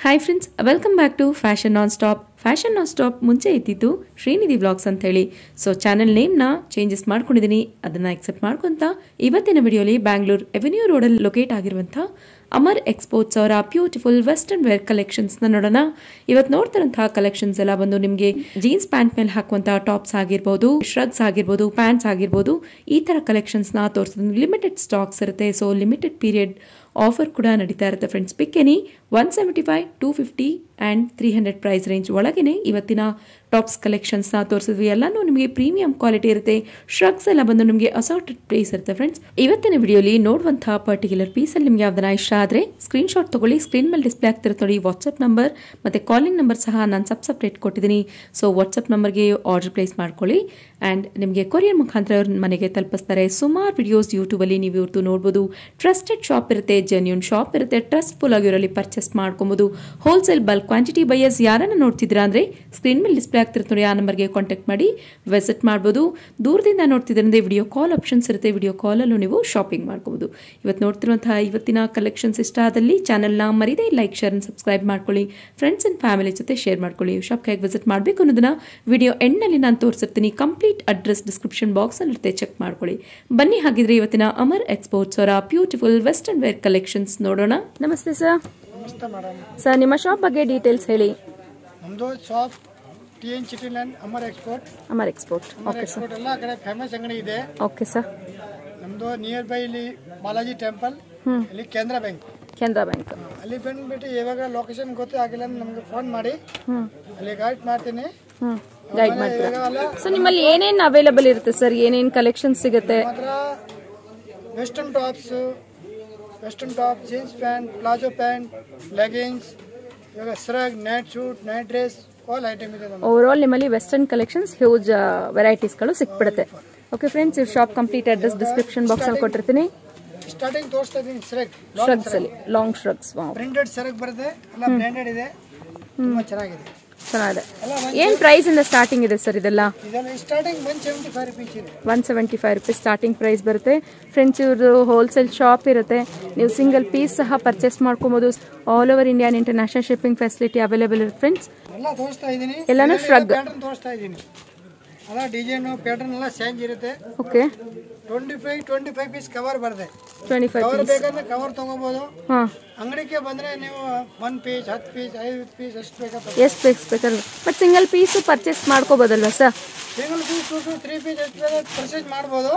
Hi friends, welcome back to fashion non stop. Fashion non stop ಮುಂಚೆ ಇದ್ದಿದ್ದು Srinidhi vlogs ಅಂತ ಹೇಳಿ. ಸೊ ಚಾನೆಲ್ ನೇಮ್ನ ಚೇಂಜಸ್ ಮಾಡ್ಕೊಂಡಿದ್ದೀನಿ, ಅದನ್ನು ಎಕ್ಸೆಪ್ಟ್ ಮಾಡ್ಕೊತ ಇವತ್ತಿನ ವಿಡಿಯೋಲಿ ಬ್ಯಾಂಗ್ಳೂರ್ ಎವೆನ್ಯೂ ರೋಡಲ್ಲಿ ಲೊಕೇಟ್ ಆಗಿರುವಂಥ ಅಮರ್ ಎಕ್ಸ್ಪೋರ್ಟ್ಸ್ ಅವರ ಬ್ಯೂಟಿಫುಲ್ ವೆಸ್ಟರ್ನ್ ವೇರ್ ಕಲೆಕ್ಷನ್ಸ್ನ ನೋಡೋಣ. ಇವತ್ತು ನೋಡ್ತಿರೋಂತಹ ಕಲೆಕ್ಷನ್ಸ್ ಎಲ್ಲ ಬಂದು ನಿಮಗೆ ಜೀನ್ಸ್ ಪ್ಯಾಂಟ್ ಮೇಲೆ ಹಾಕುವಂತಹ ಟಾಪ್ಸ್ ಆಗಿರ್ಬೋದು, ಶ್ರಗ್ಸ್ ಆಗಿರ್ಬೋದು, ಪ್ಯಾಂಟ್ಸ್ ಆಗಿರ್ಬೋದು, ಈ ಥರ ಕಲೆಕ್ಷನ್ಸ್ನ ತೋರಿಸಿದ್ರು. ಲಿಮಿಟೆಡ್ ಸ್ಟಾಕ್ಸ್ ಇರುತ್ತೆ. ಸೊ ಲಿಮಿಟೆಡ್ ಪೀರಿಯಡ್ ಆಫರ್ ಕೂಡ ನಡೀತಾ ಇರುತ್ತೆ friends. Pick any 175, 250 and 300 price range ಒಳಗೇನೆ ಇವತ್ತಿನ ಟಾಪ್ಸ್ ಕಲೆಕ್ಷನ್ಸ್ನ ತೋರಿಸಿದ್ವಿ. ಎಲ್ಲನೂ ನಿಮಗೆ ಪ್ರೀಮಿಯಂ ಕ್ವಾಲಿಟಿ ಇರುತ್ತೆ. ಶ್ರಗ್ಸ್ ಎಲ್ಲ ಬಂದು ನಿಮಗೆ ಅಸಾರ್ಟೆಡ್ ಪ್ರೈಸ್ ಇರುತ್ತೆ ಫ್ರೆಂಡ್ಸ್. ಇವತ್ತಿನ ವಿಡಿಯೋಲಿ ನೋಡುವಂತಹ ಪರ್ಟಿಕ್ಯುಲರ್ ಪೀಸಲ್ಲಿ ನಿಮಗೆ ಯಾವ್ದನ್ನ ಇಷ್ಟ ಆದರೆ ಸ್ಕ್ರೀನ್ಶಾಟ್ ತಗೊಳ್ಳಿ. ಸ್ಕ್ರೀನ್ ಮೇಲೆ ಡಿಸ್ಪ್ಲೇ ಆಗ್ತಿರುತ್ತೆ ನೋಡಿ ವಾಟ್ಸಪ್ ನಂಬರ್ ಮತ್ತು ಕಾಲಿಂಗ್ ನಂಬರ್ ಸಹ ನಾನು ಸಪ್ರೇಟ್ ಕೊಟ್ಟಿದ್ದೀನಿ. ಸೊ ವಾಟ್ಸಪ್ ನಂಬರ್ಗೆ ಆರ್ಡರ್ ಪ್ಲೇಸ್ ಮಾಡ್ಕೊಳ್ಳಿ ಆ್ಯಂಡ್ ನಿಮಗೆ ಕೊರಿಯರ್ ಮುಖಾಂತರ ಅವ್ರ ಮನೆಗೆ ತಲುಪಿಸ್ತಾರೆ. ಸುಮಾರು ವಿಡಿಯೋಸ್ ಯೂಟ್ಯೂಬಲ್ಲಿ ನೀವು ಇವ್ರದ್ದು ನೋಡ್ಬೋದು. ಟ್ರಸ್ಟೆಡ್ ಶಾಪ್ ಇರುತ್ತೆ, ಜೆನ್ಯೂನ್ ಶಾಪ್ ಇರುತ್ತೆ. ಟ್ರಸ್ಟ್ಫುಲ್ ಆಗಿರೋಲ್ಲಿ ಪರ್ಚೇಸ್ ಮಾಡ್ಕೊಬೋದು. ಹೋಲ್ಸೇಲ್ ಬಲ್ಕ್ ಕ್ವಾಂಟಿಟಿ ಬೈಯರ್ಸ್ ಯಾರನ್ನ ನೋಡ್ತಿದ್ದೀರಾ ಅಂದರೆ ಸ್ಕ್ರೀನ್ ಮೇಲೆ ಡಿಸ್ಪ್ಲೇ ಆಗ್ತಿರುತ್ತೆ ನೋಡಿ, ಆ ನಂಬರ್ಗೆ ಕಾಂಟ್ಯಾಕ್ಟ್ ಮಾಡಿ ವಿಸಿಟ್ ಮಾಡ್ಬೋದು. ದೂರದಿಂದ ನೋಡ್ತಿದ್ರೆ ಅಂದರೆ ವಿಡಿಯೋ ಕಾಲ್ ಆಪ್ಷನ್ಸ್ ಇರುತ್ತೆ. ವಿಡಿಯೋ ಕಾಲಲ್ಲೂ ನೀವು ಶಾಪಿಂಗ್ ಮಾಡ್ಕೋಬೋದು. ಇವತ್ತು ನೋಡ್ತಿರುವಂತಹ ಇವತ್ತಿನ ಕಲೆಕ್ಷನ್ಸ್ ಇಷ್ಟ ಆದಲ್ಲಿ ಚಾನಲ್ನ ಮರಿದೇ ಲೈಕ್, ಶೇರ್ ಅಂಡ್ ಸಬ್ಸ್ಕ್ರೈಬ್ ಮಾಡ್ಕೊಳ್ಳಿ. ಫ್ರೆಂಡ್ಸ್ ಅಂಡ್ ಫ್ಯಾಮಿಲಿ ಜೊತೆ ಶೇರ್ ಮಾಡ್ಕೊಳ್ಳಿ. ಶಾಪ್ಗೆ ಹೇಗೆ ವಿಸಿಟ್ ಮಾಡಬೇಕು ಅನ್ನೋದನ್ನ ವಿಡಿಯೋ ಎಂಡ್ನಲ್ಲಿ ನಾನು ತೋರಿಸಿರ್ತೀನಿ. ಕಂಪ್ಲೀಟ್ ಅಡ್ರೆಸ್ ಡಿಸ್ಕ್ರಿಪ್ಷನ್ ಬಾಕ್ಸಲ್ಲಿ ಇರುತ್ತೆ, ಚೆಕ್ ಮಾಡ್ಕೊಳ್ಳಿ. ಬನ್ನಿ ಹಾಗಿದ್ರೆ ಇವತ್ತಿನ ಅಮರ್ ಎಕ್ಸ್ಪೋರ್ಟ್ಸ್ ಅವರ ಬ್ಯೂಟಿಫುಲ್ ವೆಸ್ಟರ್ನ್ ವೇರ್ ಕಲೆಕ್ಷನ್ಸ್ ನೋಡೋಣ. ನಮಸ್ತೆ ಸರ್. ನಮಸ್ತೆ ಮೇಡಮ್. ಸರ್ ನಿಮ್ಮ ಶಾಪ್ ಬಗ್ಗೆ ಡೀಟೇಲ್ಸ್ ಹೇಳಿ. ನಮ್ಮದು shop TN city line Amar export. Amar export, okay sir. ಎಲ್ಲ ಕಡೆ ಫೇಮಸ್ ಅಂಗಡಿ ಇದೆ. Okay sir. ನಮ್ಮದು ನಿಯರ್ ಬೈ ಇಲ್ಲಿ ಬಾಲಾಜಿ ಟೆಂಪಲ್, ಇಲ್ಲಿ ಕೆನರಾ ಬ್ಯಾಂಕ್. ಅಲ್ಲಿ ಬಂದ್ಬಿಟ್ಟು ಇವಾಗ ಲೊಕೇಶನ್ ಗೊತ್ತೇ ಆಗಿಲ್ಲ ಅಂದ್ರೆ ನಮಗೆ ಫೋನ್ ಮಾಡಿ, ಅಲ್ಲಿ ಗೈಡ್ ಮಾಡ್ತೀನಿ. ಗೈಡ್ ಮಾಡ್ತೀರಾ? ಸೊ ನಿಮ್ಮಲ್ಲಿ ಏನೇನು ಅವೈಲೇಬಲ್ ಇರುತ್ತೆ ಸರ್? ಏನೇನು ಕಲೆಕ್ಷನ್ ಸಿಗುತ್ತೆ? ಮಾತ್ರ western top, jeans pant, palazzo pant, leggings, ಇವಾಗ shrug, night suit, night dress, all item ಇದೆ. ಓವರ್ ಆಲ್ ನಿಮ್ಮಲ್ಲಿ ವೆಸ್ಟರ್ನ್ ಕಲೆಕ್ಷನ್ಸ್ ಹ್ಯೂಜ್ ವೆರೈಟೀಸ್ಗಳು ಸಿಕ್ಬಿಡುತ್ತೆ. ಓಕೆ ಫ್ರೆಂಡ್ಸ್, ಇವ್ರ shop complete address description box ಅಲ್ಲಿ ಕೊಟ್ಟಿರ್ತೀನಿ. ಸ್ಟಾರ್ಟಿಂಗ್ ತೋರಿಸ್ತಾ ಇದ್ದೀನಿ ಶ್ರಗ್ಸ್ ಅಲ್ಲಿ ಲಾಂಗ್ ಶ್ರಗ್ಸ್. ಪ್ರಿಂಟೆಡ್ ಸರಗ್ ಬರುತ್ತೆ, ಎಲ್ಲ ಬ್ರ್ಯಾಂಡೆಡ್ ಇದೆ, ತುಂಬಾ ಚೆನ್ನಾಗಿದೆ. ಏನ್ ಪ್ರೈಸ್ ಇಂದ ಸ್ಟಾರ್ಟಿಂಗ್ ಇದೆ ಸರ್ ಇದೆಲ್ಲ? ಸ್ಟಾರ್ಟಿಂಗ್ 175 ರೂಪೀಸ್ ಇದೆ. 175 ರೂಪೀಸ್ ಸ್ಟಾರ್ಟಿಂಗ್ ಪ್ರೈಸ್ ಬರುತ್ತೆ ಫ್ರೆಂಡ್ಸ್. ಇವ್ರದ್ದು ಹೋಲ್ಸೇಲ್ ಶಾಪ್ ಇರುತ್ತೆ. ನೀವು ಸಿಂಗಲ್ ಪೀಸ್ ಸಹ ಪರ್ಚೇಸ್ ಮಾಡ್ಕೊಬಹುದು. All over India international shipping facility available ಇರುತ್ತೆ ಫ್ರೆಂಡ್ಸ್. ಎಲ್ಲ ತೋರಿಸ್ತಾ ಇದ್ದೀನಿ, ಎಲ್ಲಾನು ಶ್ರಗ್ ಪ್ಯಾಟರ್ನ್ ತೋರಿಸ್ತಾ ಇದ್ದೀನಿ. ಅಲ್ಲ ಡಿಸೈನ್ ಪ್ಯಾಟರ್ನ್ ಎಲ್ಲ ಚೇಂಜ್ ಇರುತ್ತೆ. ಓಕೆ, 25 ಪೀಸ್ ಕವರ್ ಬರುತ್ತೆ. 25 ಕವರ್ ಬೇಕಂದ್ರೆ ಕವರ್ ತಗೋಬಹುದು. ಅಂಗಡಿಗೆ ಬಂದ್ರೆ ನೀವು 1 ಪೀಸ್, 10 ಪೀಸ್, 5 ಪೀಸ್ ಎಷ್ಟು ಬೇಕಲ್ಲ. ಬಟ್ ಸಿಂಗಲ್ ಪೀಸ್ ಪರ್ಚೇಸ್ ಮಾಡ್ಕೋಬಹುದಲ್ವಾ sir? Single piece 2 to 3 piece ಎಷ್ಟು ಪರ್ಚೇಸ್ ಮಾಡಬಹುದು.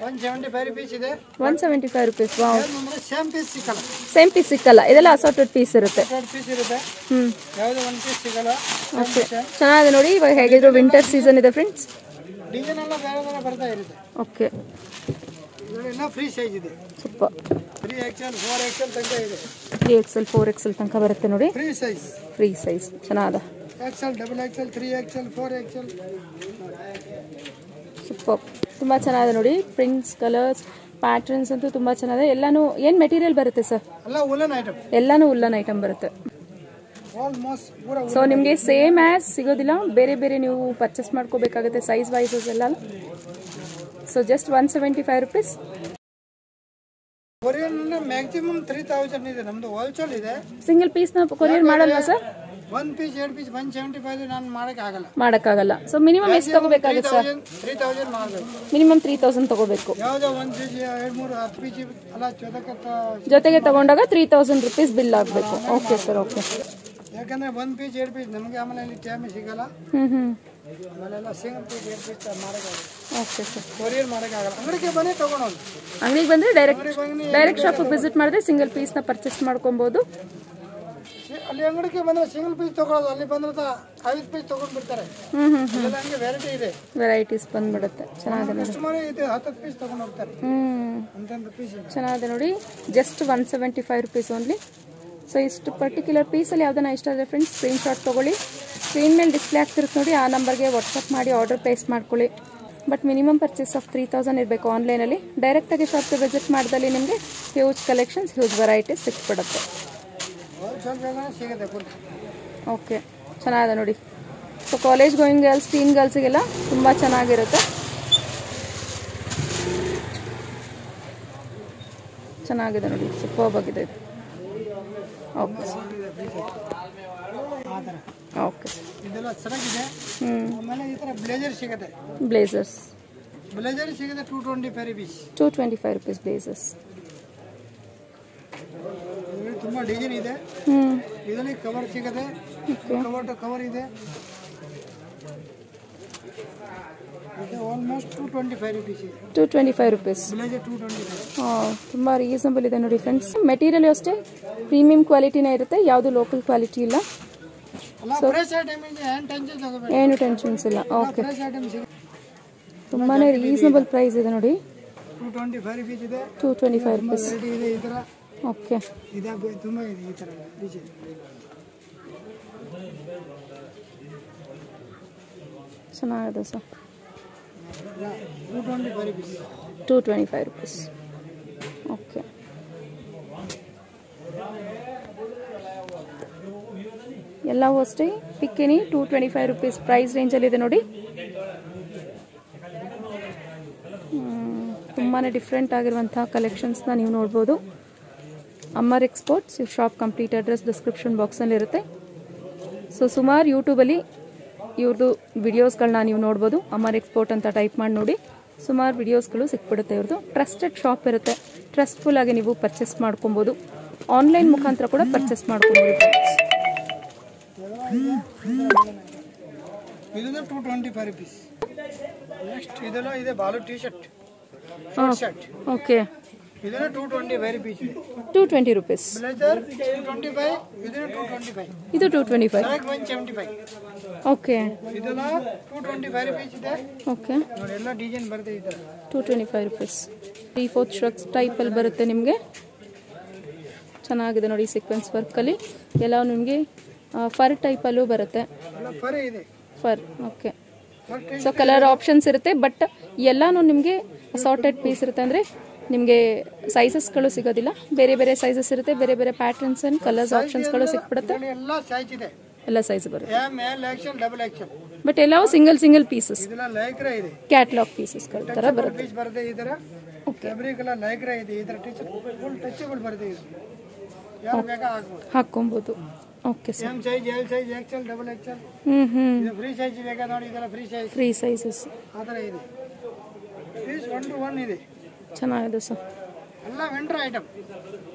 175 ರೂಪೀಸ್ ಇದೆ. 175 ರೂಪೀಸ್. ವಾವ್, ಸೇಮ್ ಪೀಸ್ ಸಿಕ್ಕಲ್ಲ. ಇದೆಲ್ಲ ಅಸಾರ್ಟೆಡ್ ಪೀಸ್ ಇರುತ್ತೆ. ಯಾವುದೇ ಒಂದು ಪೀಸ್ ಸಿಗಲ್ಲ. ಓಕೆ, ಚೆನ್ನಾಗಿದೆ ನೋಡಿ. ಇವಾಗ ಹೇಗಿದ್ರು ವಿಂಟರ್ ಸೀಸನ್ ಇದೆ ಫ್ರೆಂಡ್ಸ್. ಡಿಸೈನ್ ಎಲ್ಲ ಬೇರೆ ಬೇರೆ ಬರ್ತಾ ಇರುತ್ತೆ. ಓಕೆ, ಇದೆಲ್ಲ ಫ್ರೀ ಸೈಜ್ ಇದೆ. ಸೂಪರ್. 3XL 4XL ತನಕ ಇದೆ. 3XL 4XL ತನಕ ಬರುತ್ತೆ ನೋಡಿ. ಫ್ರೀ ಸೈಜ್ ಚೆನ್ನಾಗಿದೆ. XL, XXL, 3XL, 4XL. Super, ತುಂಬಾ ಚೆನ್ನಾಗಿದೆ ನೋಡಿ. ಪ್ರಿಂಟ್ಸ್, ಕಲರ್ಸ್, ಪ್ಯಾಟರ್ನ್ಸ್ ಅಂತೂ ತುಂಬಾ ಚೆನ್ನಾಗಿದೆ. ಎಲ್ಲಾನು ಏನ್ ಮೆಟೀರಿಯಲ್ ಬರುತ್ತೆ ಸರ್? ಎಲ್ಲಾನು ಉಲ್ಲನ್ ಐಟಮ್ ಬರುತ್ತೆ. ಸೊ ನಿಮಗೆ ಸೇಮ್ ಆಸ್ ಸಿಗೋದಿಲ್ಲ, ಬೇರೆ ಬೇರೆ ನೀವು ಪರ್ಚೇಸ್ ಮಾಡ್ಕೋಬೇಕಾಗುತ್ತೆ ಸೈಜ್ ವೈಸಸ್ ಎಲ್ಲ. So just 175 rupees. Courier maximum 3000 ಇದೆ. ನಮ್ದು ಹೋಲ್ಸೇಲ್ ಇದೆ. ಸಿಂಗಲ್ ಪೀಸ್ ನ ಕೊರಿಯರ್ ಮಾಡಲ್ವಾ ಸರ್? 1 ಪೀಸ್ 2 ಪೀಸ್ 175 ನಾನು ಮಾಡಕ್ಕಾಗಲ್ಲ. ಸೊ ಮಿನಿಮಮ್ ಎಷ್ಟು ತಗೋಬೇಕಾಗುತ್ತೆ ಸರ್? 3000 ಮಾಡಬೇಕು. ಮಿನಿಮಮ್ 3000 ತಗೋಬೇಕು. ಯಾವುದೋ 1 ಪೀಸ್ 2 3 10 ಪೀಸ್ ಅಲ್ಲ ಜೊತೆಗೆ ತಗೊಂಡಾಗ 3000 ರೂಪೀಸ್ ಬಿಲ್ ಆಗಬೇಕು. Okay sir, okay. ಯಾಕಂದ್ರೆ 1 ಪೀಸ್ 2 ಪೀಸ್ ನಮಗೆ ಆಮೇಲೆ ಇಲ್ಲಿ ಟೈಮ್ ಸಿಗಲ್ಲ. ಆಮೇಲೆಲ್ಲ ಸಿಂಗಲ್ ಪೀಸ್ 2 ಪೀಸ್ ಮಾಡಕ್ಕಾಗಲ್ಲ. ಓಕೆ ಸರ್, ಕೊರಿಯರ್ ಮಾಡಕ್ಕಾಗಲ್ಲ. ಅಂಗಡಿಗೆ ಬಂದ್ರೆ ತಗೊಂಡು ಅಂಗಡಿಗೆ ಬಂದ್ರೆ ಡೈರೆಕ್ಟ್ ಶಾಪ್ ವಿಸಿಟ್ ಮಾಡಿದ್ರೆ ಸಿಂಗಲ್ ಪೀಸ್ ನ ಪರ್ಚೇಸ್ ಮಾಡ್ಕೊಬಹುದು. ಅಲ್ಲಿ ಅಂಗಡಿಗೆ ಬಂದ್ರೆ ಸಿಂಗಲ್ ಪೀಸ್ ತಗೊಳ್ಳೋದು, ಅಲ್ಲಿ ಬಂದ್ರೆ 5 ಪೀಸ್ ತಗೊಂಡ್ ಬಿಡ್ತಾರೆ. ಹಂಗೆ ವೆರೈಟಿ ಇದೆ, ವೆರೈಟೀಸ್ ಬಂದ್ಬಿಡುತ್ತೆ. ಚೆನ್ನಾಗಿದೆ, 10 ಪೀಸ್ ತಗೊಂಡು ಹೋಗ್ತಾರೆ. ಚೆನ್ನಾಗಿದೆ ನೋಡಿ. Just 175 rupees only. ಸೊ ಇಷ್ಟು ಪರ್ಟಿಕ್ಯುಲರ್ ಪೀಸಲ್ಲಿ ಯಾವ್ದನ್ನ ಇಷ್ಟ ಆದರೆ ಫ್ರೆಂಡ್ಸ್ ಸ್ಕ್ರೀನ್ಶಾಟ್ ತೊಗೊಳ್ಳಿ. ಸ್ಕ್ರೀನ್ ಮೇಲೆ ಡಿಸ್ಪ್ಲೇ ಆಗ್ತಿರುತ್ತೆ ನೋಡಿ, ಆ ನಂಬರ್ಗೆ ವಾಟ್ಸಪ್ ಮಾಡಿ ಆರ್ಡರ್ ಪ್ಲೇಸ್ ಮಾಡ್ಕೊಳ್ಳಿ. ಬಟ್ ಮಿನಿಮಮ್ ಪರ್ಚೇಸ್ ಆಫ್ 3000 ಇರಬೇಕು ಆನ್ಲೈನಲ್ಲಿ. ಡೈರೆಕ್ಟಾಗಿ ಶಾಪ್ಗೆ ವಿಸಿಟ್ ಮಾಡಿದಲ್ಲಿ ನಿಮಗೆ ಹ್ಯೂಜ್ ಕಲೆಕ್ಷನ್ಸ್, ಹ್ಯೂಜ್ ವೆರೈಟೀಸ್ ಸಿಕ್ಬಿಡುತ್ತೆ. ಓಕೆ, ಚೆನ್ನಾಗಿದೆ ನೋಡಿ. So college going girls, teen ಗರ್ಲ್ಸಿಗೆಲ್ಲ ತುಂಬ ಚೆನ್ನಾಗಿರುತ್ತೆ. ಚೆನ್ನಾಗಿದೆ ನೋಡಿ, ಸೂಪರ್ಬ್ ಆಗಿದೆ. ಓಕೆ. ಆ ಥರ. ಓಕೆ, ಇದೆಲ್ಲ ಚೆನ್ನಾಗಿದೆ. ಆಮೇಲೆ ಈ ಥರ ಬ್ಲೇಜರ್ ಸಿಗುತ್ತೆ. ಬ್ಲೇಸರ್ಸ್ ಸಿಗುತ್ತೆ 225 ರುಪೀಸ್. 225 rupees blazers. ಇದರಲ್ಲಿ ತುಂಬ ಡಿಸೈನ್ ಇದೆ. ಇದರಲ್ಲಿ ಕವರ್ ಸಿಗುತ್ತೆ. ಕವರ್ ಟು ಕವರ್ ಇದೆ. ಇದು ಆಲ್ಮೋಸ್ಟ್ 225 ರುಪೀಸ್ ಇದೆ. 225 rupees. ಬ್ಲೇಜರ್ 225. ತುಂಬ ರೀಸನಬಲ್ ಇದೆ ನೋಡಿ ಫ್ರೆಂಡ್ಸ್. ಮೆಟೀರಿಯಲ್ ಅಷ್ಟೇ ಪ್ರೀಮಿಯಂ ಕ್ವಾಲಿಟಿನೇ ಇರುತ್ತೆ, ಯಾವುದು ಲೋಕಲ್ ಕ್ವಾಲಿಟಿ ಇಲ್ಲ. ಏನು ಟೆನ್ಷನ್ಸ್ ಇಲ್ಲ. ಓಕೆ, ತುಂಬಾ ರೀಸನಬಲ್ ಪ್ರೈಸ್ ಇದೆ ನೋಡಿ. 225 ರುಪೀಸ್ ಇದೆ. 225 rupees. ಇದೆ ಈ ಥರ. ಓಕೆ, ತುಂಬ ಇದೆ ಈ ಥರ ಡಿಸೈನ್. ಚೆನ್ನಾಗಿದೆ ಸರ್. 225 ರುಪೀಸ್. 225 rupees. ಓಕೆ, ಎಲ್ಲವೂ ಅಷ್ಟೇ ಪಿಕ್ಕಿನಿ 225 rupees ಪ್ರೈಸ್ ರೇಂಜಲ್ಲಿದೆ ನೋಡಿ. ತುಂಬಾ ಡಿಫ್ರೆಂಟ್ ಆಗಿರುವಂತಹ ಕಲೆಕ್ಷನ್ಸ್ನ ನೀವು ನೋಡ್ಬೋದು. ಅಮರ್ ಎಕ್ಸ್ಪೋರ್ಟ್ಸ್ ಇವ್ರ ಶಾಪ್ ಕಂಪ್ಲೀಟ್ ಅಡ್ರೆಸ್ ಡಿಸ್ಕ್ರಿಪ್ಷನ್ ಬಾಕ್ಸಲ್ಲಿ ಇರುತ್ತೆ. ಸೊ ಸುಮಾರು ಯೂಟ್ಯೂಬಲ್ಲಿ ಇವ್ರದ್ದು ವಿಡಿಯೋಸ್ಗಳನ್ನ ನೀವು ನೋಡ್ಬೋದು. ಅಮರ್ ಎಕ್ಸ್ಪೋರ್ಟ್ ಅಂತ ಟೈಪ್ ಮಾಡಿ ನೋಡಿ, ಸುಮಾರು ವಿಡಿಯೋಸ್ಗಳು ಸಿಕ್ಬಿಡುತ್ತೆ. ಇವ್ರದ್ದು ಟ್ರಸ್ಟೆಡ್ ಶಾಪ್ ಇರುತ್ತೆ. ಟ್ರಸ್ಟ್ಫುಲ್ ಆಗಿ ನೀವು ಪರ್ಚೇಸ್ ಮಾಡ್ಕೊಬೋದು. ಆನ್ಲೈನ್ ಮುಖಾಂತರ ಕೂಡ ಪರ್ಚೇಸ್ ಮಾಡ್ಕೊಬೋದು. ಇದು 225 ರುಪೀಸ್. ನೆಕ್ಸ್ಟ್ ಇದೆಲ್ಲ ಇದೆ ಬಾಲು ಟಿ ಶರ್ಟ್. ಓಕೆ, ಇದೆಲ್ಲ 225 ರುಪೀಸ್ ಇದೆ. 220 rupees. ಬ್ಲೇಜರ್ 225. ಇದೆಲ್ಲ 225. ಇದು 225. 175. ಓಕೆ, ಇದೆಲ್ಲ 225 ರುಪೀಸ್ ಇದೆ. ಓಕೆ, ನೋಡಿ ಎಲ್ಲ ಡಿಸೈನ್ ಬರುತ್ತೆ ಈ ಥರ. 225 rupees. 3/4 ಶರ್ಟ್ಸ್ ಟೈಪಲ್ಲಿ ಬರುತ್ತೆ ನಿಮಗೆ. ಚೆನ್ನಾಗಿದೆ ನೋಡಿ ಸೀಕ್ವೆನ್ಸ್ ವರ್ಕಲ್ಲಿ. ಎಲ್ಲ ನಿಮಗೆ ಫರ್ ಟೈಪಲ್ಲೂ ಬರುತ್ತೆ. ಫರ್ ಇದೆ. Fur, okay. So colour options ಇರುತ್ತೆ, ಬಟ್ ಎಲ್ಲಾನು ನಿಮಗೆ ಅಸಾರ್ಟೆಡ್ ಪೀಸ್ ಇರುತ್ತೆ. ಅಂದರೆ ನಿಮಗೆ ಸೈಜಸ್ಗಳು ಸಿಗೋದಿಲ್ಲ, ಬೇರೆ ಬೇರೆ ಸೈಜಸ್ ಇರುತ್ತೆ, ಬೇರೆ ಬೇರೆ ಪ್ಯಾಟರ್ನ್ಸ್ ಅಂಡ್ ಕಲರ್ಸ್ ಆಪ್ಷನ್ಸ್ಗಳು ಸಿಕ್ಬಿಡುತ್ತೆ. ಎಲ್ಲ ಸೈಜ್ ಇದೆ, ಎಲ್ಲ ಸೈಜ್ ಬರುತ್ತೆ. M L XL double XL. But ಎಲ್ಲವೂ ಸಿಂಗಲ್ ಪೀಸಸ್, ಇದೆಲ್ಲ ಲೈಕ್ರಾ ಇದೆ. ಕ್ಯಾಟಲಾಗ್ ಪೀಸಸ್ಗಳ ಥರ ಬರುತ್ತೆ. ಪೀಸ್ ಬರುತ್ತೆ ಈ ಥರ. ಫ್ಯಾಬ್ರಿಕ್ ಎಲ್ಲ ಲೈಕ್ರಾ ಇದೆ ಈ ಥರ. ಫುಲ್ ಟಚಬಲ್ ಬರುತ್ತೆ ಇದು. ಯಾರು ಬೇಕಾ ಹಾಕ್ಕೊಬೋದು. Okay sir. M size, L size, XL double XL. ಇದು ಫ್ರೀ ಸೈಜ್ ಬೇಕಾ ನೋಡಿ, ಇದೆಲ್ಲ ಫ್ರೀ ಸೈಜಸ್ ಆ ಥರ ಇದೆ. ಪೀಸ್ 1 to 1 ಇದೆ. ಚೆನ್ನಾಗಿದೆ ಸರ್. ಎಲ್ಲ winter item.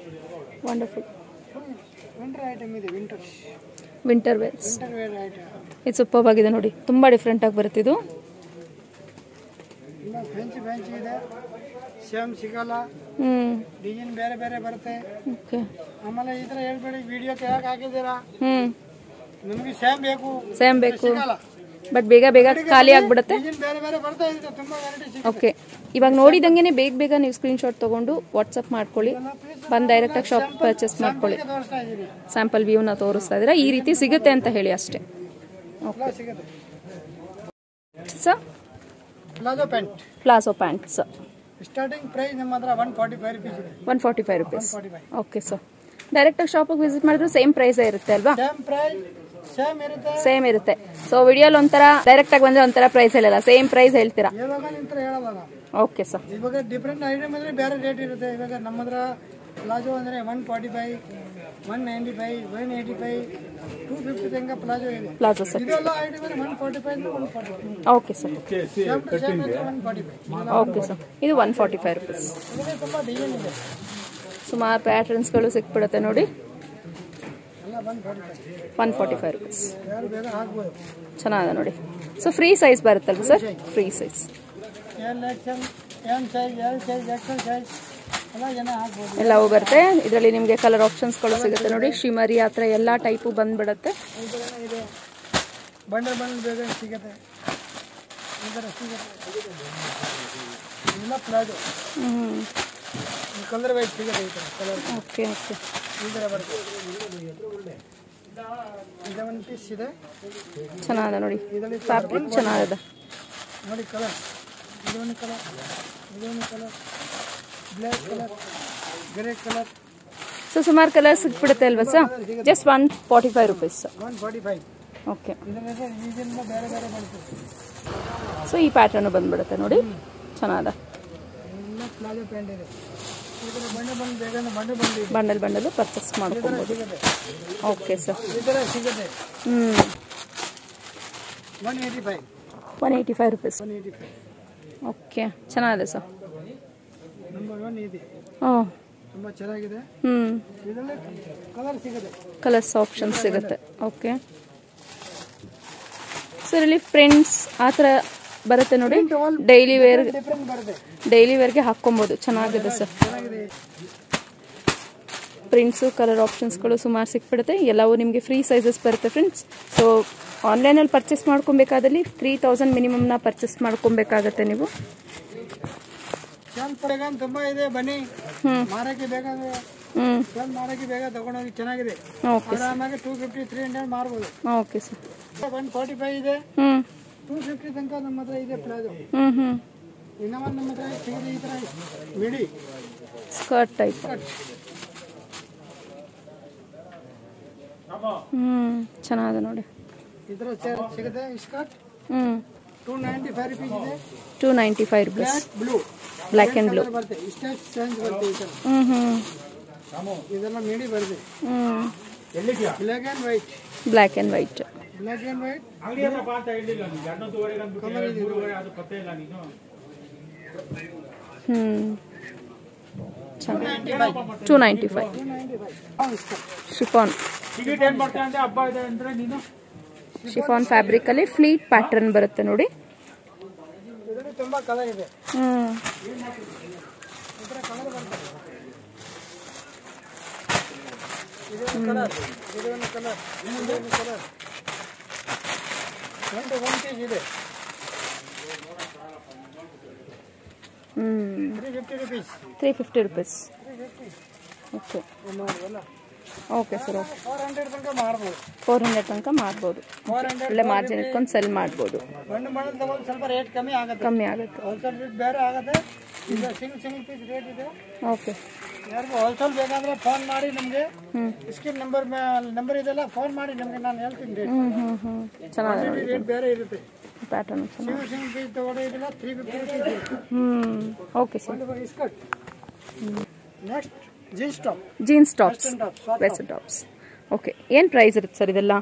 Wonderful. Winter item ಇದೆ. Winter wears. ಐಟಮ್ ಇದು ಸೂಪರ್ ಆಗಿದೆ ನೋಡಿ, ತುಂಬ ಡಿಫ್ರೆಂಟ್ ಆಗಿ ಬರುತ್ತೆ ಇದು. ಎಲ್ಲ ಫ್ರೆಂಚ್ ಇದೆ. ಸೇಮ್ ಸಿಗಲ್ಲ, ಡಿಸೈನ್ ಬೇರೆ ಬೇರೆ ಬರುತ್ತೆ. ಓಕೆ, ಆಮೇಲೆ ಈ ಥರ ಹೇಳ್ಬೇಡಿ, ವಿಡಿಯೋಕ್ಕೆ ಯಾಕೆ ಹಾಕಿದ್ದೀರಾ, ನಮಗೆ ಸೇಮ್ ಬೇಕು ಸಿಗಲ್ಲ. ಬಟ್ ಬೇಗ ಖಾಲಿ ಆಗ್ಬಿಡುತ್ತೆ. ಡಿಸೈನ್ ಬೇರೆ ಬೇರೆ ಬರ್ತಾ ಇದೆ, ತುಂಬ ವೆರೈಟಿ ಸಿಗುತ್ತೆ. ಓಕೆ, ಇವಾಗ ನೋಡಿದಂಗೆ ಬೇಗ ನೀವು ಸ್ಕ್ರೀನ್ಶಾಟ್ ತಗೊಂಡು ವಾಟ್ಸಪ್ ಮಾಡ್ಕೊಳ್ಳಿ, ಬಂದು ಡೈರೆಕ್ಟಾಗಿ ಶಾಪ್ ಪರ್ಚೇಸ್ ಮಾಡ್ಕೊಳ್ಳಿ. ಸ್ಯಾಂಪಲ್ ವ್ಯೂನ ತೋರಿಸ್ತಾ ಇದ್ದೀರಾ, ಈ ರೀತಿ ಸಿಗುತ್ತೆ ಅಂತ ಹೇಳಿ ಅಷ್ಟೇ. Okay sir. Palazzo pants starting price ನಮ್ಮ ಹತ್ರ 145 ರುಪೀಸ್ ಇದೆ. 145 rupees. Okay sir. ಡೈರೆಕ್ಟಾಗಿ ಶಾಪಿಗೆ ವಿಸಿಟ್ ಮಾಡಿದ್ರೆ ಸೇಮ್ ಪ್ರೈಸೇ ಇರುತ್ತೆ ಅಲ್ವಾ? ಸೇಮ್ ಇರುತ್ತೆ. ಸೊ ವಿಡಿಯೋಲಿ ಒಂಥರ, ಡೈರೆಕ್ಟಾಗಿ ಬಂದರೆ ಒಂಥರ ಪ್ರೈಸ್ ಹೇಳಲ್ಲ, ಸೇಮ್ ಪ್ರೈಸ್ ಹೇಳ್ತೀರಾ? Okay sir. ಇವಾಗ ಡಿಫ್ರೆಂಟ್ ಐಟಮ್ ಅಂದರೆ ಬೇರೆ ರೇಟ್ ಇರುತ್ತೆ. ಇವಾಗ ನಮ್ಮ ಹತ್ರ ಪ್ಲಾಜೋ ಅಂದರೆ 145, 195, 185, 250 ತನಕ ಪ್ಲಾಜೋ ಇದೆ. Palazzo sir. ಇದೆಲ್ಲ item 145 145. Okay sir. 145. Okay sir. ಇದು 145 rupees. ತುಂಬ ಡಿಸೈನ್ ಇದೆ, ಸುಮಾರು ಪ್ಯಾಟರ್ನ್ಸ್ಗಳು ಸಿಕ್ಬಿಡುತ್ತೆ ನೋಡಿ. ಎಲ್ಲ 145 rupees. ಯಾರು ಬೇಗ ಹಾಕ್ಬೋದು. ಚೆನ್ನಾಗಿದೆ ನೋಡಿ. ಸೊ ಫ್ರೀ ಸೈಜ್ ಬರುತ್ತಲ್ವ sir? Free size. L XL, M size, L size, XL size ಎಲ್ಲ ಜನ ಹಾಕ್ಬೋದು. ಎಲ್ಲವೂ ಬರುತ್ತೆ. ಇದರಲ್ಲಿ ನಿಮಗೆ ಕಲರ್ ಆಪ್ಷನ್ಸ್ಗಳು ಸಿಗುತ್ತೆ ನೋಡಿ. ಶಿಮರಿ ಆ ಥರ ಎಲ್ಲ ಟೈಪು ಬಂದ್ಬಿಡುತ್ತೆ. ಇದೆ, ಬಂಡಲ್ ಬೇಗ ಸಿಗುತ್ತೆ, ಈ ಥರ ಸಿಗುತ್ತೆ. ಇಲ್ಲ ಪ್ಲಾಜೋ ಕಲರ್ ವೈಟ್ ಸಿಗುತ್ತೆ ಈ ಥರ ಕಲರ್. Okay okay. ಈ ಥರ ಬರುತ್ತೆ. ಇದು ಒಂದು ಪೀಸ್ ಇದೆ, ಚೆನ್ನಾಗಿದೆ ನೋಡಿ. ಫ್ಯಾಬ್ರಿಕ್ ಚೆನ್ನಾಗಿದೆ ನೋಡಿ. ಕಲರ್ ಇದೊಂದು ಕಲರ್, ಇದೊಂದು colour, black colour, grey colour. So ಸುಮಾರು ಕಲರ್ ಸಿಕ್ಬಿಡುತ್ತೆ ಅಲ್ವಾ ಸರ್? Just 145 rupees. 145. ಓಕೆ. ಇದರಿಂದ ಬೇರೆ ಬೇರೆ ಬರುತ್ತೆ. ಸೊ ಈ ಪ್ಯಾಟರ್ನು ಬಂದ್ಬಿಡುತ್ತೆ ನೋಡಿ, ಚೆನ್ನಾಗಿದೆ. ಎಲ್ಲ ಪ್ಲಾಜೋ ಪ್ಯಾಂಟ್ ಇದೆ. ಬಂಡಲ್ ಬಂಡಲು ಪರ್ಚೇಸ್ ಮಾಡ್ಕೊಬೋದು. Okay sir. 185 ರುಪೀಸ್. ಓಕೆ, ಚೆನ್ನಾಗಿದೆ ಸರ್. ಹಾಂ, ತುಂಬ ಚೆನ್ನಾಗಿದೆ. ಕಲರ್ಸ್ ಆಪ್ಷನ್ ಸಿಗುತ್ತೆ. ಓಕೆ ಸರ್, ಇಲ್ಲಿ ಪ್ರಿಂಟ್ಸ್ ಆ ಥರ ಬರುತ್ತೆ ನೋಡಿ. ಡೈಲಿ ವೇರ್ಗೆ ಹಾಕ್ಕೊಬೋದು. ಚೆನ್ನಾಗಿದೆ ಸರ್. ಪ್ರಿಂಟ್ಸು, ಕಲರ್ ಆಪ್ಷನ್ಸ್ಗಳು ಸುಮಾರು ಸಿಕ್ಬಿಡುತ್ತೆ. ಎಲ್ಲವೂ ನಿಮಗೆ ಫ್ರೀ ಸೈಜಸ್ ಬರುತ್ತೆ ಫ್ರೆಂಡ್ಸ್. ಸೊ ಆನ್ಲೈನಲ್ಲಿ ಪರ್ಚೇಸ್ ಮಾಡ್ಕೊಬೇಕಾದಲ್ಲಿ 3000 ಮಿನಿಮಮ್ನ ಪರ್ಚೇಸ್ ಮಾಡ್ಕೊಬೇಕಾಗತ್ತೆ ನೀವು. ತುಂಬಾ ಇದೆ, ಬನ್ನಿ ಮಾರಕ್ಕೆ ಬೇಕಾದ್ರೆ ಮಾರಕ್ಕೆ ಬೇಗ ತಗೊಂಡೋಗಿ. ಚೆನ್ನಾಗಿದೆ. ಆರಾಮಾಗಿ 250, 300 ಮಾರ್ಬೋದು. Okay sir. 145 ಇದೆ, 250 ತನಕ ನಮ್ಮ ಹತ್ರ ಇದೆ ಪ್ಲಾಜೋ. ಇನ್ನ ಒಂದು ನಮ್ಮ ಹತ್ರ ಸಿಗುತ್ತೆ ಈ ತರ ಮಿಡಿ ಸ್ಕರ್ಟ್ ಟೈಪ್. ಚೆನ್ನಾಗಿದೆ ನೋಡಿ. ಇದರ ಸಿಗುತ್ತೆ ಸ್ಕರ್ಟ್. 295 ರುಪೀಸ್ ಇದೆ. 295 ರುಪೀಸ್. ಬ್ಲ್ಯಾಕ್ ಅಂಡ್ ಬ್ಲೂ ಬರುತ್ತೆ. ಸ್ಟೇಜ್ ಚೇಂಜ್ ಬರುತ್ತೆ. ಇದೆಲ್ಲ ಮಿಡಿ ಬರುತ್ತೆ. Black and white. Black and white. Black and white. ಚೆನ್ನಾಗಿ. 295. ಶಿಫಾನ್. ಶಿಫಾನ್ ಫ್ಯಾಬ್ರಿಕ್ ಅಲ್ಲಿ ಫ್ಲೀಟ್ ಪ್ಯಾಟರ್ನ್ ಬರುತ್ತೆ ನೋಡಿ. ತುಂಬಾ ಕಲರ್ ಇದೆ. ಇದೆ. 350 ರುಪೀಸ್. Okay okay sir. 400 ತನಕ ಮಾರ್ಬೋದು. 400 ತನಕ ಮಾರ್ಬೋದು. ಒಳ್ಳೆ ಮಾರ್ಜಿನ್ ಇಟ್ಕೊಂಡು ಸೆಲ್ ಮಾಡ್ಬೋದು. ಸ್ವಲ್ಪ ರೇಟ್ ಕಮ್ಮಿ ಆಗುತ್ತೆ. ಹೋಲ್ಸೇಲ್ ರೇಟ್ ಬೇರೆ ಆಗುತ್ತೆ. ಈಗ ಸಿಂಗಲ್ ಪೀಸ್ ರೇಟ್ ಇದೆ. ಓಕೆ. ಯಾರಿಗೂ ಹೋಲ್ಸೇಲ್ ಬೇಕಾದ್ರೆ ಫೋನ್ ಮಾಡಿ ನಮಗೆ. ಸ್ಕ್ರೀನ್ ನಂಬರ್ ಇದೆಲ್ಲ ಫೋನ್ ಮಾಡಿ ನಮಗೆ, ನಾನು ಹೇಳ್ತೀನಿ ರೇಟ್. ಚೆನ್ನಾಗಿದೆ. ರೇಟ್ ಬೇರೆ ಇರುತ್ತೆ. ಪ್ಯಾಟರ್ನ್ ಸಿಂಗಲ್ ಪೀಸ್ ತಗೊಳ್ಳೋದಿಲ್ಲ. 350 rupees. Okay sir. Next jeans tops, west tops. Okay, ಏನು ಪ್ರೈಸ್ ಇರುತ್ತೆ ಸರ್ ಇದೆಲ್ಲ?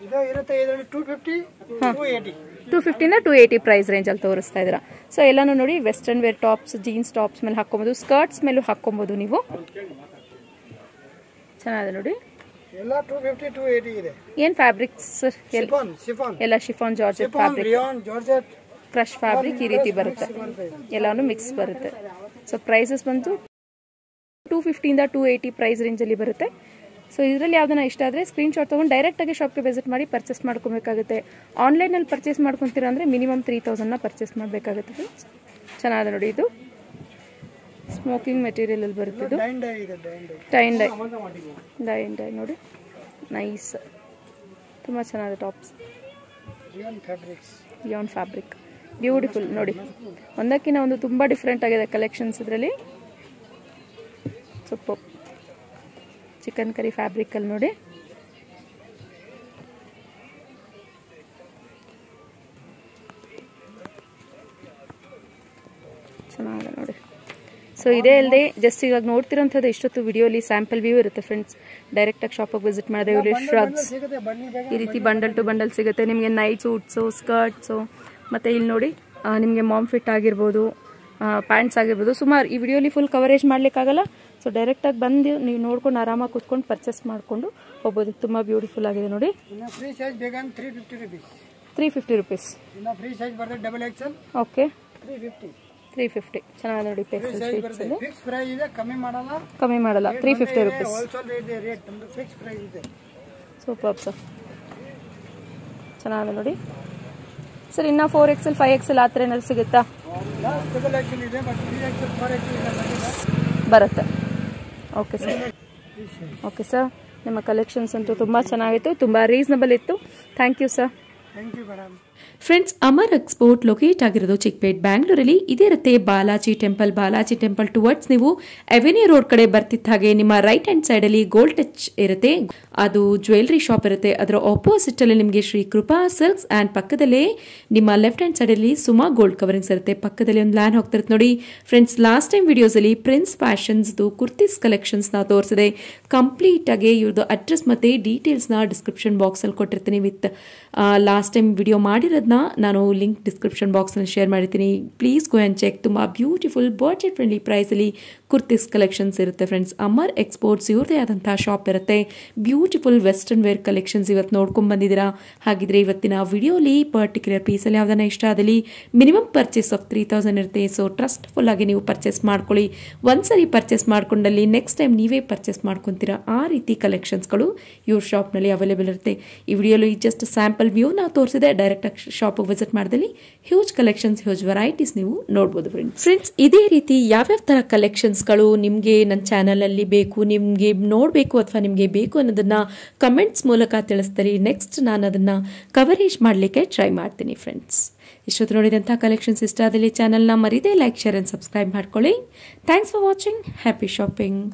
ಇದು ಇರುತ್ತೆ ಇದರಲ್ಲಿ 250, 280. 250 ಇಂದ 280 ಪ್ರೈಸ್ ರೇಂಜಲ್ಲಿ ತೋರಿಸ್ತಾ ಇದ್ದೀರಾ. ಸೊ ಎಲ್ಲಾನು ನೋಡಿ, western wear tops, jeans tops ಮೇಲೆ ಹಾಕೊಬೋದು, ಸ್ಕರ್ಟ್ಸ್ ಮೇಲೂ ಹಾಕೊಬೋದು ನೀವು. ಚೆನ್ನಾಗಿದೆ ನೋಡಿ. ಎಲ್ಲ 250, 280 ಇದೆ. ಏನು ಫ್ಯಾಬ್ರಿಕ್ಸ್ ಸರ್? ಎಲ್ಲ chiffon, georgette fabric, crush fabric ಈ ರೀತಿ ಬರುತ್ತೆ. ಎಲ್ಲಾನು ಮಿಕ್ಸ್ ಬರುತ್ತೆ. ಸೊ ಪ್ರೈಸಸ್ ಬಂತು 250 ಇಂದ 280 ಪ್ರೈಸ್ ರೇಂಜಲ್ಲಿ ಬರುತ್ತೆ. ಸೊ ಇದರಲ್ಲಿ ಯಾವ್ದನ್ನ ಇಷ್ಟ ಆದರೆ ಸ್ಕ್ರೀನ್ಶಾಟ್ ತೊಗೊಂಡು ಡೈರೆಕ್ಟಾಗಿ ಶಾಪ್ಗೆ ವಿಸಿಟ್ ಮಾಡಿ ಪರ್ಚೇಸ್ ಮಾಡ್ಕೊಬೇಕಾಗುತ್ತೆ. ಆನ್ಲೈನಲ್ಲಿ ಪರ್ಚೇಸ್ ಮಾಡ್ಕೊತೀರಾ ಅಂದರೆ ಮಿನಿಮಮ್ 3000ನ ಪರ್ಚೇಸ್ ಮಾಡಬೇಕಾಗುತ್ತೆ. ಚೆನ್ನಾಗಿದೆ ನೋಡಿ. ಇದು ಸ್ಮೋಕಿಂಗ್ ಮೆಟೀರಿಯಲಲ್ಲಿ ಬರುತ್ತೆ. ಇದು ಟೈನ್ ಡೈ ನೋಡಿ, ನೈಸ್, ತುಂಬ ಚೆನ್ನಾಗಿದೆ ಟಾಪ್ಸ್. ಬಿಯಾನ್ ಫ್ಯಾಬ್ರಿಕ್, ಬ್ಯೂಟಿಫುಲ್ ನೋಡಿ. ಒಂದಕ್ಕಿಂತ ಒಂದು ತುಂಬ ಡಿಫ್ರೆಂಟ್ ಆಗಿದೆ ಕಲೆಕ್ಷನ್ಸ್ ಇದರಲ್ಲಿ. ಸೂಪರ್. ಚಿಕನ್ ಕರಿ ಫ್ಯಾಬ್ರಿಕಲ್ಲಿ ನೋಡಿ. ಚೆನ್ನಾಗಿದೆ ನೋಡಿ. ಸೊ ಇದೇ ಅಲ್ಲದೆ ಜಸ್ಟ್ ಇವಾಗ ನೋಡ್ತಿರೋಂಥದ್ದು ಇಷ್ಟೊತ್ತು ವಿಡಿಯೋಲಿ ಸ್ಯಾಂಪಲ್ ವ್ಯೂ ಇರುತ್ತೆ ಫ್ರೆಂಡ್ಸ್. ಡೈರೆಕ್ಟಾಗಿ ಶಾಪಿಗೆ ವಿಸಿಟ್ ಮಾಡಿದೆ. ಇಲ್ಲಿ ಶ್ರಗ್ಸ್ ಈ ರೀತಿ ಬಂಡಲ್ ಟು ಬಂಡಲ್ ಸಿಗುತ್ತೆ ನಿಮಗೆ. ನೈಟ್ ಸೂಟ್ಸು, ಸ್ಕರ್ಟ್ಸು, ಮತ್ತು ಇಲ್ಲಿ ನೋಡಿ ನಿಮಗೆ ಮಾಮ್ ಫಿಟ್ ಆಗಿರ್ಬೋದು, ಪ್ಯಾಂಟ್ಸ್ ಆಗಿರ್ಬೋದು. ಸುಮಾರು ಈ ವಿಡಿಯೋಲಿ ಫುಲ್ ಕವರೇಜ್ ಮಾಡಲಿಕ್ಕಾಗಲ್ಲ. ಸೊ ಡೈರೆಕ್ಟಾಗಿ ಬಂದು ನೀವು ನೋಡ್ಕೊಂಡು ಆರಾಮಾಗಿ ಕೂತ್ಕೊಂಡು ಪರ್ಚೇಸ್ ಮಾಡಿಕೊಂಡು ಹೋಗ್ಬೋದು. ತುಂಬ ಬ್ಯೂಟಿಫುಲ್ ಆಗಿದೆ ನೋಡಿ. 350 ರುಪೀಸ್. ಓಕೆ, 350. ಚೆನ್ನಾಗಿ ನೋಡಿ. ಕಮ್ಮಿ ಮಾಡಲ್ಲ. 350 ರುಪೀಸ್. ಸೂಪರ್ ಸರ್, ಚೆನ್ನಾಗಿದೆ ನೋಡಿ. ಸರ್ ಇನ್ನು 4XL, 5XL ಆ ಥರ ಏನಾದ್ರು ಸಿಗುತ್ತಾ? ಬರುತ್ತೆ. Okay sir. ಓಕೆ ಸರ್, ನಿಮ್ಮ ಕಲೆಕ್ಷನ್ಸ್ ಅಂತೂ ತುಂಬ ಚೆನ್ನಾಗಿತ್ತು, ತುಂಬ ರೀಸನಬಲ್ ಇತ್ತು. Thank you sir. Thank you madam. Friends, Amar export locate ಆಗಿರೋದು ಚಿಕ್ಕಪೇಟ್ ಬ್ಯಾಂಗ್ಳೂರಲ್ಲಿ. ಇದೇ ಇರುತ್ತೆ ಬಾಲಾಜಿ ಟೆಂಪಲ್ ಟುವರ್ಡ್ಸ್ ನೀವು ಅವೆನ್ಯೂ ರೋಡ್ ಕಡೆ ಬರ್ತಿದ್ದ ಹಾಗೆ ನಿಮ್ಮ ರೈಟ್ ಹ್ಯಾಂಡ್ ಸೈಡ್ ಅಲ್ಲಿ ಗೋಲ್ಡ್ ಟಚ್ ಇರುತ್ತೆ. ಅದು ಜ್ಯುವೆಲರಿ ಶಾಪ್ ಇರುತ್ತೆ. ಅದರ ಆಪೋಸಿಟ್ ಅಲ್ಲಿ ನಿಮಗೆ ಶ್ರೀ ಕೃಪಾ ಸಿಲ್ಕ್ಸ್ ಅಂಡ್ ಪಕ್ಕದಲ್ಲೇ ನಿಮ್ಮ ಲೆಫ್ಟ್ ಹ್ಯಾಂಡ್ ಸೈಡ್ ಅಲ್ಲಿ ಸುಮಾ ಗೋಲ್ಡ್ ಕವರಿಂಗ್ಸ್ ಇರುತ್ತೆ. ಪಕ್ಕದಲ್ಲಿ ಒಂದು ಲ್ಯಾನ್ ಹೋಗ್ತಿರುತ್ತೆ ನೋಡಿ ಫ್ರೆಂಡ್ಸ್. ಲಾಸ್ಟ್ ಟೈಮ್ ವಿಡಿಯೋಸ್ ಅಲ್ಲಿ ಪ್ರಿನ್ಸ್ ಫ್ಯಾಷನ್ಸ್ ಕುರ್ತೀಸ್ ಕಲೆಕ್ಷನ್ಸ್ ನ ತೋರಿಸಿದೆ. ಕಂಪ್ಲೀಟ್ ಆಗಿ ಇವ್ರದ್ದು ಅಡ್ರೆಸ್ ಮತ್ತೆ ಡೀಟೇಲ್ಸ್ ನ ಡಿಸ್ಕ್ರಿಪ್ಷನ್ ಬಾಕ್ಸ್ ಅಲ್ಲಿ ಕೊಟ್ಟಿರ್ತೀನಿ. ವಿತ್ ಲಾಸ್ಟ್ ಟೈಮ್ ವಿಡಿಯೋ ಮಾಡಿರೋದನ್ನ ನಾನು ಲಿಂಕ್ ಡಿಸ್ಕ್ರಿಪ್ಷನ್ ಬಾಕ್ಸ್ ಅಲ್ಲಿ ಶೇರ್ ಮಾಡಿರ್ತೀನಿ. Please go and check. ತುಂಬಾ ಬ್ಯೂಟಿಫುಲ್ ಬಡ್ಜೆಟ್ ಫ್ರೆಂಡ್ಲಿ ಪ್ರೈಸ್ ಅಲ್ಲಿ ಕುರ್ತೀಸ್ ಕಲೆಕ್ಷನ್ಸ್ ಇರುತ್ತೆ ಫ್ರೆಂಡ್ಸ್. ಅಮರ್ ಎಕ್ಸ್ಪೋರ್ಟ್ಸ್ ಇವ್ರದೇ ಆದಂತಹ ಶಾಪ್ ಇರುತ್ತೆ. ಬ್ಯೂಟಿಫುಲ್ ವೆಸ್ಟರ್ನ್ ವೇರ್ ಕಲೆಕ್ಷನ್ಸ್ ಇವತ್ತು ನೋಡ್ಕೊಂಡ್ ಬಂದಿದ್ದೀರಾ. ಹಾಗಿದ್ರೆ ಇವತ್ತಿನ ವಿಡಿಯೋಲಿ ಪರ್ಟಿಕ್ಯುಲರ್ ಪೀಸಲ್ಲಿ ಯಾವ್ದನ್ನ ಇಷ್ಟ ಆದಲ್ಲಿ ಮಿನಿಮಮ್ ಪರ್ಚೇಸ್ ಆಫ್ 3000 ಇರುತ್ತೆ. ಸೊ ಟ್ರಸ್ಟ್ಫುಲ್ ಆಗಿ ನೀವು ಪರ್ಚೇಸ್ ಮಾಡ್ಕೊಳ್ಳಿ. ಒಂದ್ಸರಿ ಪರ್ಚೇಸ್ ಮಾಡ್ಕೊಂಡಲ್ಲಿ ನೆಕ್ಸ್ಟ್ ಟೈಮ್ ನೀವೇ ಪರ್ಚೇಸ್ ಮಾಡ್ಕೊತೀರಾ. ಆ ರೀತಿ ಕಲೆಕ್ಷನ್ಸ್ಗಳು ಇವ್ರ ಶಾಪ್ನಲ್ಲಿ ಅವೈಲೇಬಲ್ ಇರುತ್ತೆ. ಈ ವಿಡಿಯೋಲಿ ಜಸ್ಟ್ ಸ್ಯಾಂಪಲ್ ವ್ಯೂ ನಾವು ತೋರಿಸಿದೆ. ಡೈರೆಕ್ಟ್ ಆಗಿ ಶಾಪಿಗೆ ವಿಸಿಟ್ ಮಾಡಿದಲ್ಲಿ ಹ್ಯೂಜ್ ಕಲೆಕ್ಷನ್ಸ್, ಹ್ಯೂಜ್ ವೆರೈಟೀಸ್ ನೀವು ನೋಡ್ಬೋದು ಫ್ರೆಂಡ್ಸ್. ಇದೇ ರೀತಿ ಯಾವ್ಯಾವ ತರ ಕಲೆಕ್ಷನ್ಸ್ಗಳು ನಿಮಗೆ ನನ್ನ ಚಾನಲಲ್ಲಿ ಬೇಕು, ನಿಮಗೆ ನೋಡಬೇಕು ಅಥವಾ ನಿಮಗೆ ಬೇಕು ಅನ್ನೋದನ್ನ ಕಮೆಂಟ್ಸ್ ಮೂಲಕ ತಿಳಿಸ್ತಾರೆ. ನೆಕ್ಸ್ಟ್ ನಾನು ಅದನ್ನ ಕವರೇಜ್ ಮಾಡಲಿಕ್ಕೆ ಟ್ರೈ ಮಾಡ್ತೀನಿ ಫ್ರೆಂಡ್ಸ್. ಇಷ್ಟೊತ್ತು ನೋಡಿದಂಥ ಕಲೆಕ್ಷನ್ಸ್ ಇಷ್ಟ ಆದಲ್ಲಿ ಚಾನಲ್ನ ಮರಿದೇ ಲೈಕ್, ಶೇರ್ ಅಂಡ್ ಸಬ್ಸ್ಕ್ರೈಬ್ ಮಾಡ್ಕೊಳ್ಳಿ. Thanks for watching. Happy shopping.